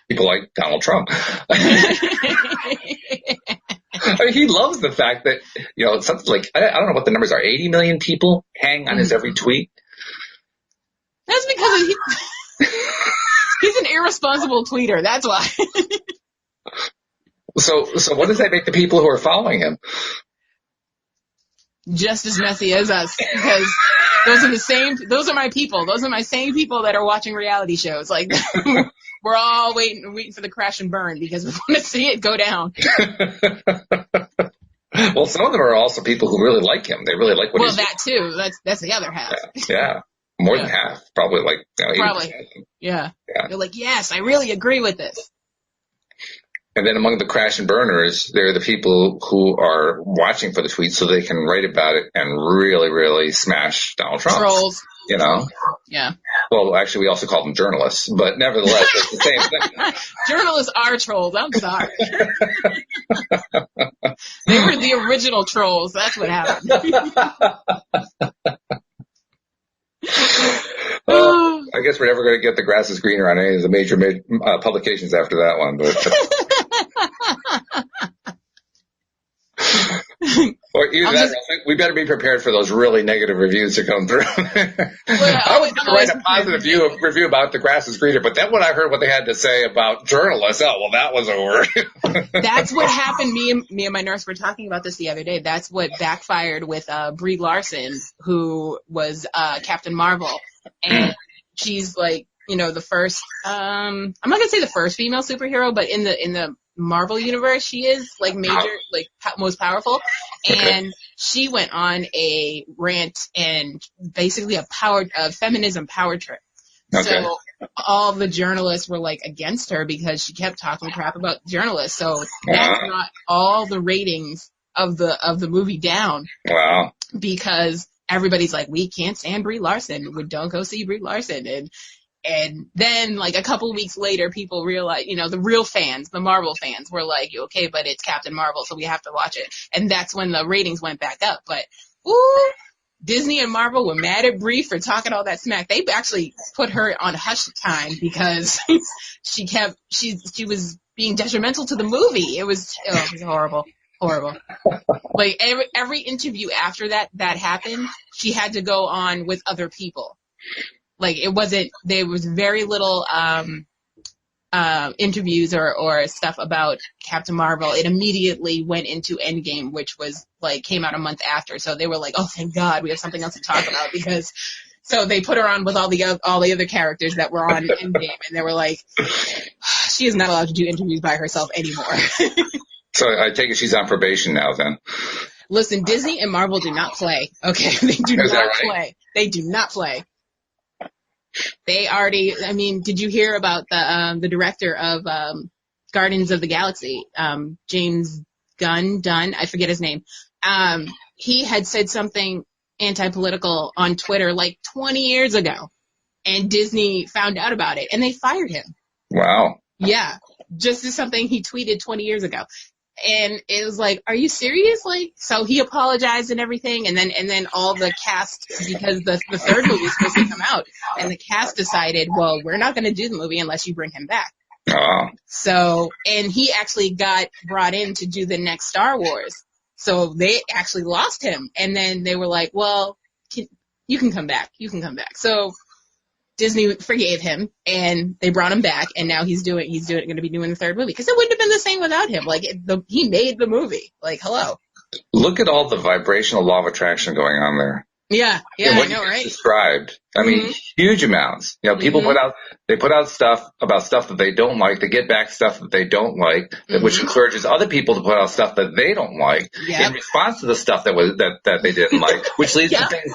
People like Donald Trump. I mean, he loves the fact that, something like, I don't know what the numbers are, 80 million people hang on his every tweet. That's because he's an irresponsible tweeter. That's why. So what does that make the people who are following him? Just as messy as us, because those are my people. Those are my same people that are watching reality shows. Like, we're all waiting for the crash and burn because we want to see it go down. Well, some of them are also people who really like him. They really like what he's doing. Well, that too. That's the other half. Yeah. More than half. Probably like, 80%. Probably. Yeah. They're like, yes, I really agree with this. And then among the crash and burners, there are the people who are watching for the tweets so they can write about it and really, really smash Donald Trump. Trolls. you know. Yeah. Well, actually, we also call them journalists, but nevertheless, it's the same thing. Journalists are trolls. I'm sorry. They were the original trolls. That's what happened. I guess we're never going to get The Grass is Greener on any of the major publications after that one. Or either that, we better be prepared for those really negative reviews to come through. I was going to write a positive review about The Grass is Greener, but then when I heard what they had to say about journalists, oh, well, that was over. That's what happened. Me and my nurse were talking about this the other day. That's what backfired with Brie Larson, who was Captain Marvel. And she's like, you know, the first, I'm not going to say the first female superhero, but in the Marvel universe, she is like major, like most powerful. And she went on a rant and basically a feminism power trip. Okay. So all the journalists were like against her because she kept talking crap about journalists. So that brought all the ratings of the movie down. Wow. Because everybody's like, we can't stand Brie Larson. We don't go see Brie Larson. And then, like, a couple weeks later, people realized, you know, the real fans, the Marvel fans, were like, okay, but it's Captain Marvel, so we have to watch it. And that's when the ratings went back up. But, Disney and Marvel were mad at Brie for talking all that smack. They actually put her on hush time because she was being detrimental to the movie. It was horrible. Horrible. Like, every interview after that happened, she had to go on with other people. Like, there was very little, interviews or stuff about Captain Marvel. It immediately went into Endgame, which was, like, came out a month after. So they were like, oh, thank God, we have something else to talk about so they put her on with all the other characters that were on Endgame, and they were like, she is not allowed to do interviews by herself anymore. So I take it she's on probation now, then. Listen, Disney and Marvel do not play. Okay, they do not play. They do not play. They already. I mean, did you hear about the director of Guardians of the Galaxy, James Dunn? I forget his name. He had said something anti-political on Twitter like 20 years ago, and Disney found out about it, and they fired him. Wow. Yeah, just as something he tweeted 20 years ago. And it was like, are you serious? Like, so he apologized and everything, and then all the cast, because the third movie is supposed to come out, and the cast decided, well, we're not going to do the movie unless you bring him back. Oh. So, and he actually got brought in to do the next Star Wars. So they actually lost him, and then they were like, well, you can come back. You can come back. So Disney forgave him, and they brought him back, and now he's going to be doing the third movie, because it wouldn't have been the same without him. Like, he made the movie. Like, hello. Look at all the vibrational law of attraction going on there. Yeah, and what I know, right? Described. I mean, huge amounts. You know, people put out stuff about stuff that they don't like. They get back stuff that they don't like, which encourages other people to put out stuff that they don't like in response to the stuff that they didn't like, which leads to things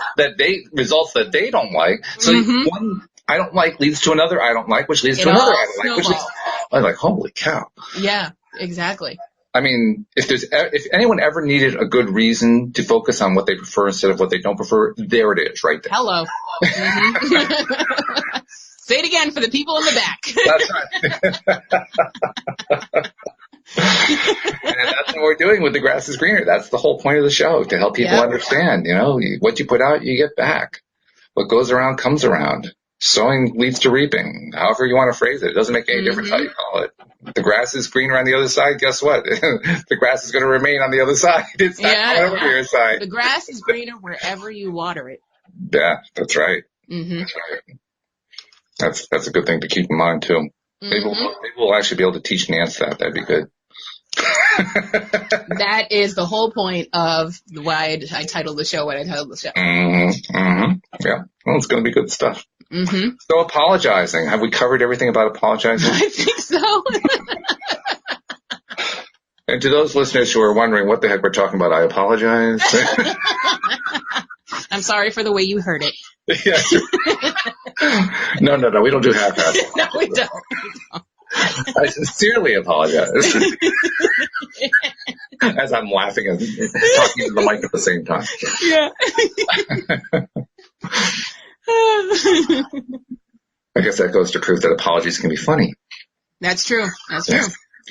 results that they don't like. So one I don't like leads to another I don't like, which leads to another I don't like, which leads. I'm like, holy cow. Yeah, exactly. I mean, if anyone ever needed a good reason to focus on what they prefer instead of what they don't prefer, there it is, right there. Hello. Say it again for the people in the back. That's right. And that's what we're doing with The Grass is Greener. That's the whole point of the show, to help people understand, you know, what you put out, you get back. What goes around comes around. Sowing leads to reaping. However you want to phrase it. It doesn't make any difference how you call it. The grass is greener on the other side. Guess what? The grass is going to remain on the other side. It's not coming over to your side. The grass is greener wherever you water it. Yeah, that's right. That's right. That's a good thing to keep in mind, too. Maybe we'll actually be able to teach Nance that. That'd be good. That is the whole point of why I titled the show what I titled the show. Yeah. Well, it's going to be good stuff. So apologizing. Have we covered everything about apologizing? I think so. And to those listeners who are wondering what the heck we're talking about, I apologize. I'm sorry for the way you heard it. No. We don't do half-assed. No, we don't. I sincerely apologize. As I'm laughing and talking to the mic at the same time. Yeah. I guess that goes to prove that apologies can be funny. That's true. That's true. Yeah,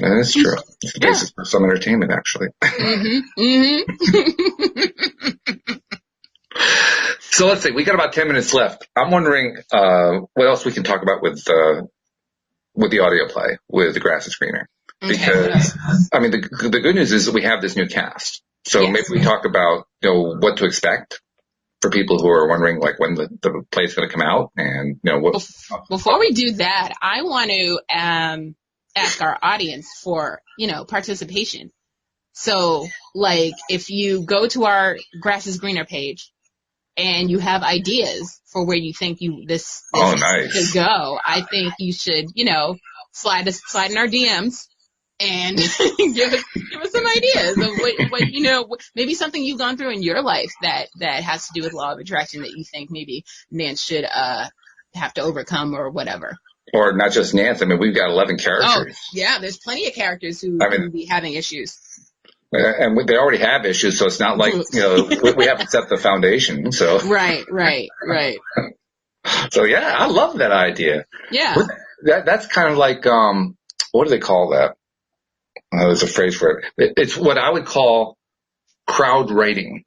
that is true. It's the basis for some entertainment, actually. So let's see. We got about 10 minutes left. I'm wondering what else we can talk about with the audio play, with The Grass is Greener. Because, I mean, the good news is that we have this new cast. So maybe we talk about, what to expect for people who are wondering, like, when the play is going to come out and, what. Before we do that, I want to ask our audience for, participation. So, like, if you go to our Grass is Greener page and you have ideas for where you think this nice. should go, I think you should, slide in our DMs and give us some ideas of what maybe something you've gone through in your life that has to do with law of attraction that you think maybe Nance should have to overcome or whatever. Or not just Nance. I mean, we've got 11 characters. Oh, yeah, there's plenty of characters who will be having issues. And they already have issues, so it's not like, we haven't set the foundation. So Right. So, yeah, I love that idea. Yeah. That's kind of like, what do they call that? There's a phrase for it. It's what I would call crowd writing.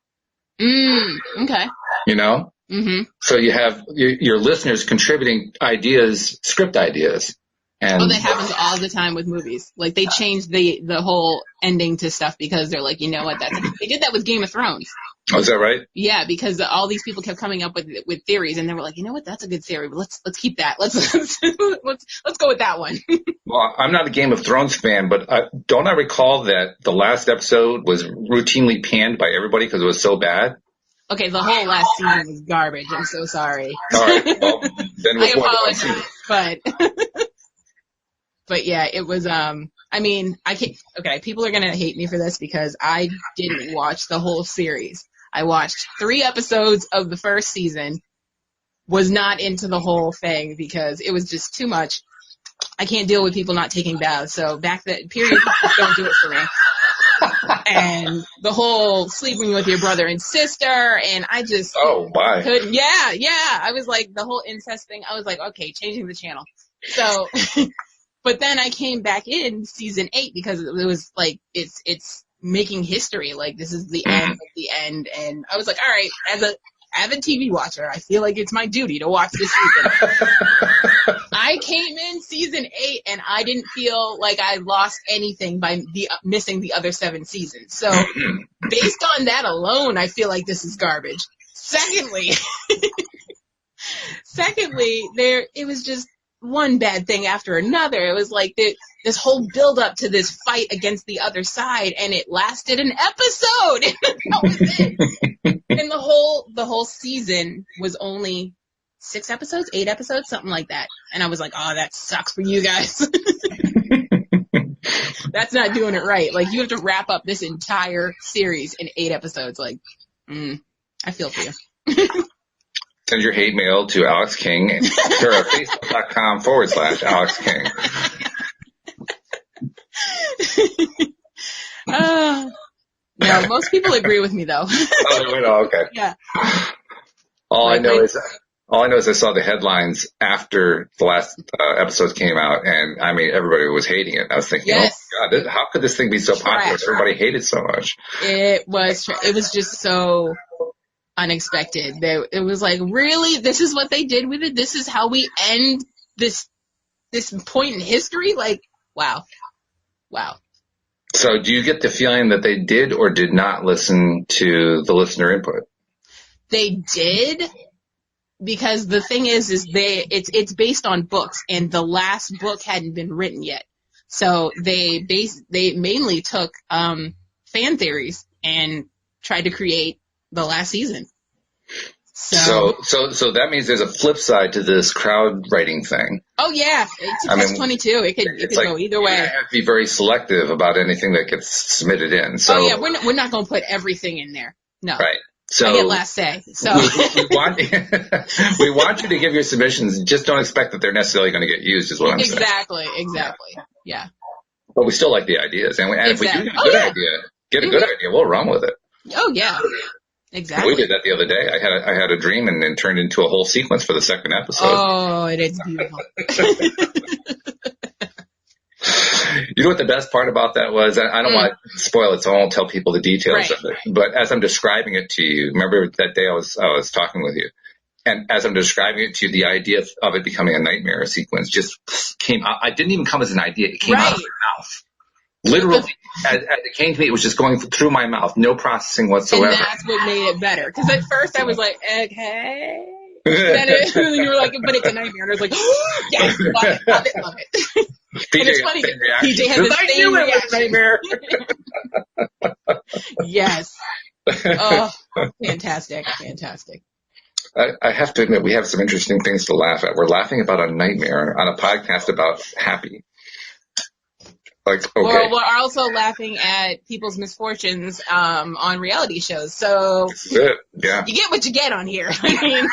Okay. Mm-hmm. So you have your listeners contributing ideas, script ideas. And that happens all the time with movies. Like, they change the whole ending to stuff because they're like, you know what, they did that with Game of Thrones. Oh, is that right? Yeah, because all these people kept coming up with theories, and they were like, you know what, that's a good theory, but let's keep that. Let's go with that one. Well, I'm not a Game of Thrones fan, but don't I recall that the last episode was routinely panned by everybody because it was so bad? Okay, the whole last season was garbage. I'm so sorry. All right, well, then I apologize, but yeah, it was, I mean, people are going to hate me for this because I didn't watch the whole series. I watched 3 episodes of the first season, was not into the whole thing because it was just too much. I can't deal with people not taking baths, so back that period, don't do it for me. And the whole sleeping with your brother and sister, and I just couldn't. Yeah, I was like, the whole incest thing, I was like, okay, changing the channel. So, but then I came back in season 8 because it was like, it's making history. Like, this is the end of the end. And I was like, all right, as a avid TV watcher, I feel like it's my duty to watch this season. I came in season 8 and I didn't feel like I lost anything by missing the other 7 seasons. So based on that alone, I feel like this is garbage. Secondly, it was just one bad thing after another. It was like this whole build up to this fight against the other side, and it lasted an episode. That was it. And the whole season was only 6 episodes, 8 episodes, something like that. And I was like, oh, that sucks for you guys. That's not doing it right. Like, you have to wrap up this entire series in 8 episodes. Like, I feel for you. Send your hate mail to Alex King at facebook.com/Alex King. No, most people agree with me though. Okay. Yeah. All I know is I saw the headlines after the last episodes came out, and I mean, everybody was hating it. I was thinking, yes. Oh my God, how could this thing be so popular? Everybody hated so much. It was just so unexpected. It was like, really? This is what they did with it? This is how we end this point in history? Like, wow. So do you get the feeling that they did or did not listen to the listener input? They did, because the thing is it's based on books, and the last book hadn't been written yet. So they mainly took fan theories and tried to create the last season. So that means there's a flip side to this crowd writing thing. Oh yeah, it's a catch-22. It could go either way. You have to be very selective about anything that gets submitted in. So oh yeah, we're not going to put everything in there. No. Right. So I get last say. So we want you to give your submissions. Just don't expect that they're necessarily going to get used. Is what I'm saying. Exactly. Yeah. But we still like the ideas, and if we do get a good idea, we'll run with it. Oh yeah. Exactly. We did that the other day. I had a dream and then turned into a whole sequence for the second episode. Oh, it is beautiful. You know what the best part about that was? I don't want to spoil it, so I won't tell people the details of it. But as I'm describing it to you, remember that day I was talking with you, and as I'm describing it to you, the idea of it becoming a nightmare sequence just came out. I didn't even come as an idea. It came out of my mouth. Literally, as it came to me, it was just going through my mouth, no processing whatsoever. And that's what made it better. Because at first I was like, okay. Then you were like, but it's a nightmare. And I was like, oh, yes, love it. And it's funny, PJ had the same reaction. Yes. Oh, fantastic. I have to admit, we have some interesting things to laugh at. We're laughing about a nightmare on a podcast about happy. Like, okay. Well, we're also laughing at people's misfortunes on reality shows. So yeah. You get what you get on here. I mean,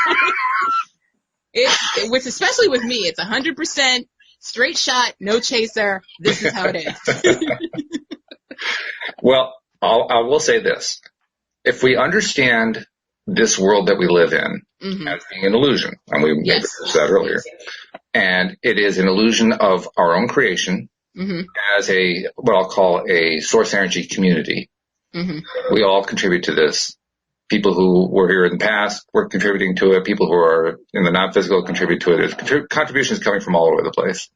it's especially with me, it's 100% straight shot, no chaser. This is how it is. Well, I will say this. If we understand this world that we live in as being an illusion, and we maybe said that earlier, and it is an illusion of our own creation as what I'll call a source energy community. We all contribute to this. People who were here in the past were contributing to it. People who are in the non-physical contribute to it. There's contributions coming from all over the place.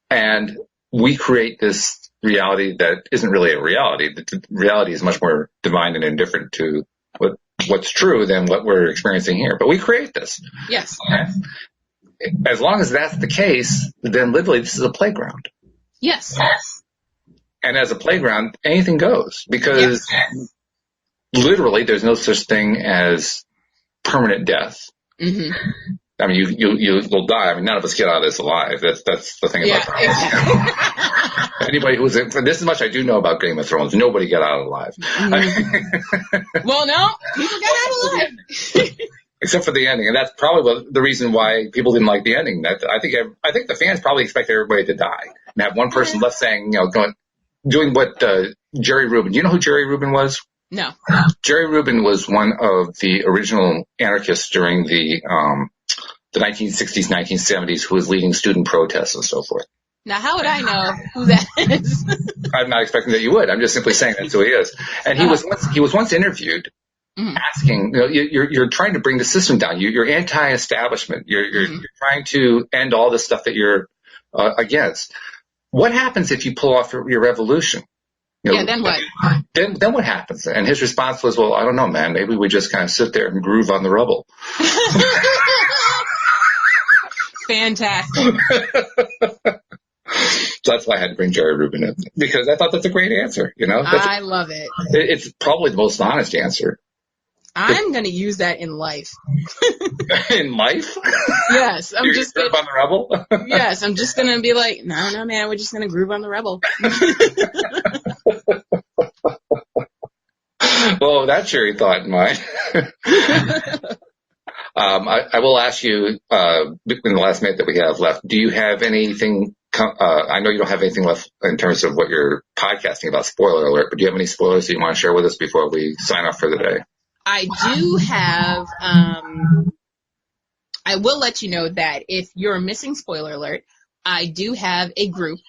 And we create this reality that isn't really a reality. The reality is much more divine and indifferent to what's true than what we're experiencing here. But we create this. Yes. As long as that's the case, then literally this is a playground. Yes. And as a playground, anything goes. Because literally there's no such thing as permanent death. I mean, you'll die. I mean, none of us get out of this alive. That's the thing about that. Anybody who's this is much I do know about Game of Thrones. Nobody got out alive. Well, no, people got out alive. Except for the ending, and that's probably the reason why people didn't like the ending. I think the fans probably expected everybody to die and have one person left saying, doing what Jerry Rubin. Do you know who Jerry Rubin was? No. Jerry Rubin was one of the original anarchists during the 1960s, 1970s, who was leading student protests and so forth. Now, how would I know who that is? I'm not expecting that you would. I'm just simply saying that's who he is. And he was once interviewed asking, you're trying to bring the system down. You're anti-establishment. You're trying to end all this stuff that you're against. What happens if you pull off your revolution? Then what? Then what happens? And his response was, well, I don't know, man. Maybe we just kind of sit there and groove on the rubble. Fantastic. So that's why I had to bring Jerry Rubin in, because I thought that's a great answer. I love it. It's probably the most honest answer. I'm going to use that in life. In life? Yes. I'm just groove on the rebel? Yes. I'm just going to be like, no, man, we're just going to groove on the rebel. Well, that's your thought in mind. I will ask you, in the last minute that we have left, do you have anything, I know you don't have anything left in terms of what you're podcasting about, spoiler alert, but do you have any spoilers that you want to share with us before we sign off for the day? I do have, I will let you know that if you're missing spoiler alert, I do have a group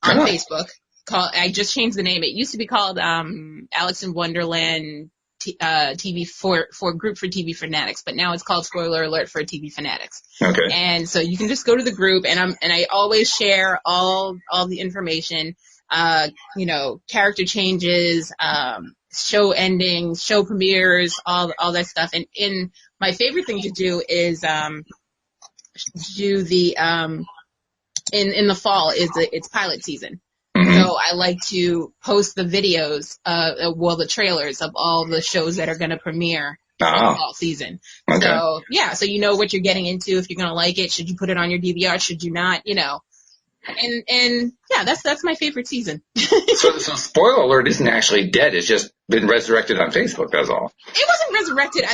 on Facebook I just changed the name. It used to be called Alex in Wonderland TV for group for TV fanatics, but now it's called Spoiler Alert for TV fanatics. Okay. And so you can just go to the group, and I always share all the information, character changes, show endings, show premieres, all that stuff. And my favorite thing to do is do the in the fall it's pilot season. So I like to post the videos, the trailers of all the shows that are going to premiere all season. Okay. So you know what you're getting into, if you're going to like it. Should you put it on your DVR? Should you not? And that's my favorite season. So spoiler alert isn't actually dead. It's just been resurrected on Facebook, that's all. It wasn't resurrected.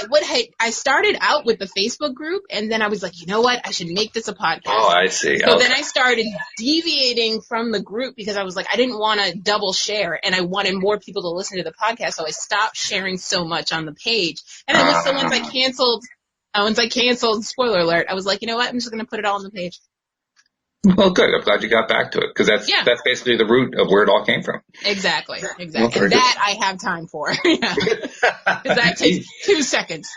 I started out with the Facebook group, and then I was like, you know what? I should make this a podcast. Oh, I see. So then I started deviating from the group because I was like, I didn't want to double share, and I wanted more people to listen to the podcast, so I stopped sharing so much on the page. And then once I canceled, spoiler alert, I was like, you know what? I'm just going to put it all on the page. Well, good. I'm glad you got back to it, because that's basically the root of where it all came from. Exactly. And that I have time for. Yeah. Because that takes 2 seconds.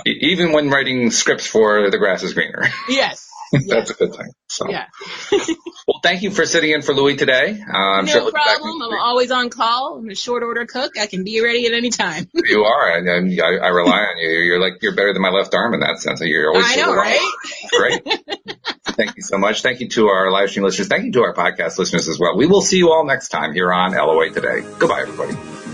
Even when writing scripts for The Grass is Greener. Yes. That's a good thing. So. Yeah. Well, thank you for sitting in for Louie today. I'm no problem. I'm always on call. I'm a short order cook. I can be ready at any time. You are, and I rely on you. You're better than my left arm in that sense. You're always. I know, right? Great. Thank you so much. Thank you to our live stream listeners. Thank you to our podcast listeners as well. We will see you all next time here on LOA Today. Goodbye, everybody.